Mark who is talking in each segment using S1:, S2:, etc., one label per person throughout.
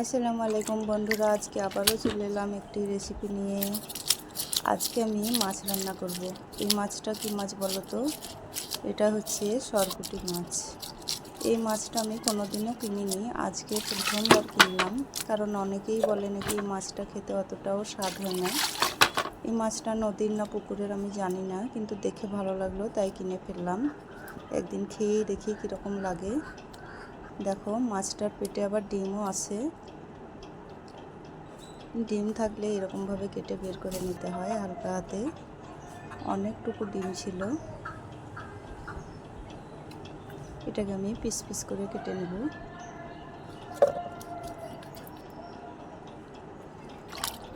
S1: আসসালামু আলাইকুম বন্ধুরা, আজকে আবারও চলে এলাম একটি রেসিপি নিয়ে। আজকে আমি মাছ রান্না করব। এই মাছটা কি মাছ বলো তো? এটা হচ্ছে সরপুঁটি মাছ। এই মাছটা আমি কোনোদিনও কিনিনি, আজকে প্রথমবার কিনলাম। কারণ অনেকেই বলে নাকি এই মাছটা খেতে অতটাও স্বাদ হয় না। এই মাছটা নদীর না পুকুরের আমি জানি না, কিন্তু দেখে ভালো লাগলো তাই কিনে ফেললাম। একদিন খেয়েই দেখি কীরকম লাগে। দেখো, মাছটার পেটে আবার ডিমও আছে। ডিম থাকলে এরকমভাবে কেটে বের করে নিতে হয় হালকা হাতে। অনেকটুকু ডিম ছিল। এটাকে আমি পিস পিস করে কেটে নেব।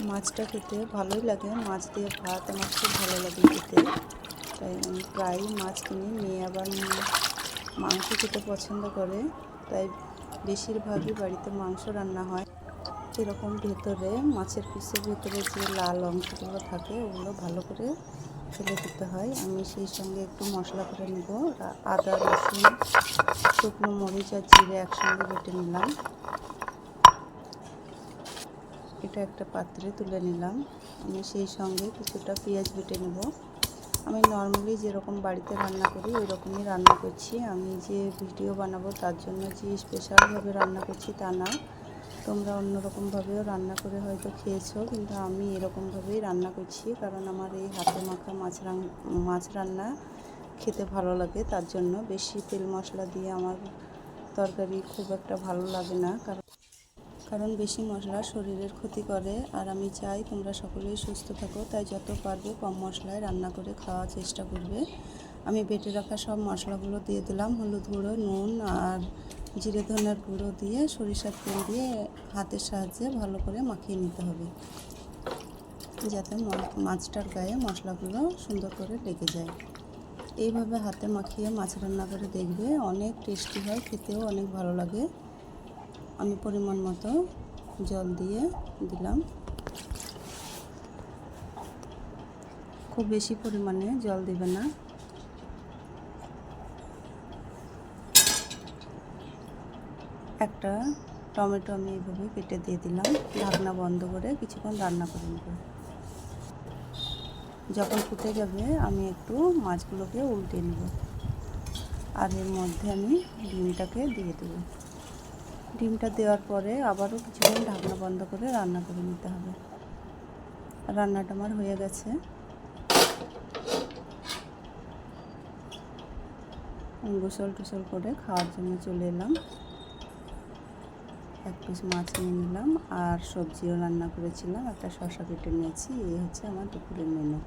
S1: মাছটা খেতে ভালোই লাগে, মাছ দিয়ে ভাত আমার খুব ভালো লাগে খেতে। তাই আমি প্রায় মাছ কিনি। মেয়ে আবার মাংস খেতে পছন্দ করে, তাই বেশিরভাগই বাড়িতে মাংস রান্না হয়। এরকম ভেতরে মাছের পিসের ভেতরে যে লাল অংশগুলো থাকে ওগুলো ভালো করে ফেলে দিতে হয়। আমি সেই সঙ্গে একটু মশলা করে নেব। আদা, রসুন, শুকনো মরিচ আর জিরে একসঙ্গে বেটে নিলাম। এটা একটা পাত্রে তুলে নিলাম। আমি সেই সঙ্গে কিছুটা পেঁয়াজ বেটে নেব। আমি নর্মালি যেরকম বাড়িতে রান্না করি ওই রকমই রান্না করছি। আমি যে ভিডিও বানাবো তার জন্য যে স্পেশালভাবে রান্না করছি তা না। তোমরা অন্যরকমভাবেও রান্না করে হয়তো খেয়েছো, কিন্তু আমি এরকমভাবেই রান্না করছি কারণ আমার এই হাতে মাখা মাছ রান্না খেতে ভালো লাগে। তার জন্য বেশি তেল মশলা দিয়ে আমার তরকারি খুব একটা ভালো লাগে না, কারণ বেশি মশলা শরীরের ক্ষতি করে। আর আমি চাই তোমরা সকলেই সুস্থ থাকো, তাই যত পারবে কম মশলায় রান্না করে খাওয়ার চেষ্টা করবে। আমি বেটে রাখা সব মশলাগুলো দিয়ে দিলাম। হলুদ গুঁড়ো, নুন আর জিরে ধনের গুঁড়ো দিয়ে সরিষার তেল দিয়ে হাতের সাহায্যে ভালো করে মাখিয়ে নিতে হবে, যাতে মাছটার গায়ে মশলাগুলো সুন্দর করে লেগে যায়। এইভাবে হাতে মাখিয়ে মাছ রান্না করে দেখবে, অনেক টেস্টি হয়, খেতেও অনেক ভালো লাগে। আমি পরিমাণ মতো জল দিয়ে দিলাম। খুব বেশি পরিমাণে জল দেবে না। একটা টমেটো আমি এইভাবে কেটে দিয়ে দিলাম। ঢাকনা বন্ধ করে কিছুক্ষণ রান্না করে নেব। যখন ফুটে যাবে আমি একটু মাছগুলোকে উল্টে নেব, আর এর মধ্যে আমি ডিমটাকে দিয়ে দেব। ডিমটা দেওয়ার পরে আবারও কিছুক্ষণ ঢাকনা বন্ধ করে রান্না করে নিতে হবে। রান্নাটা আমার হয়ে গেছে। গোসল টোসল করে খাওয়ার জন্য চলে এলাম। এক পিস মাছ নিয়ে নিলাম আর সবজিও রান্না করেছিলাম, একটা শসা কেটে নিয়েছি। এই হচ্ছে আমার দুপুরের মেনু।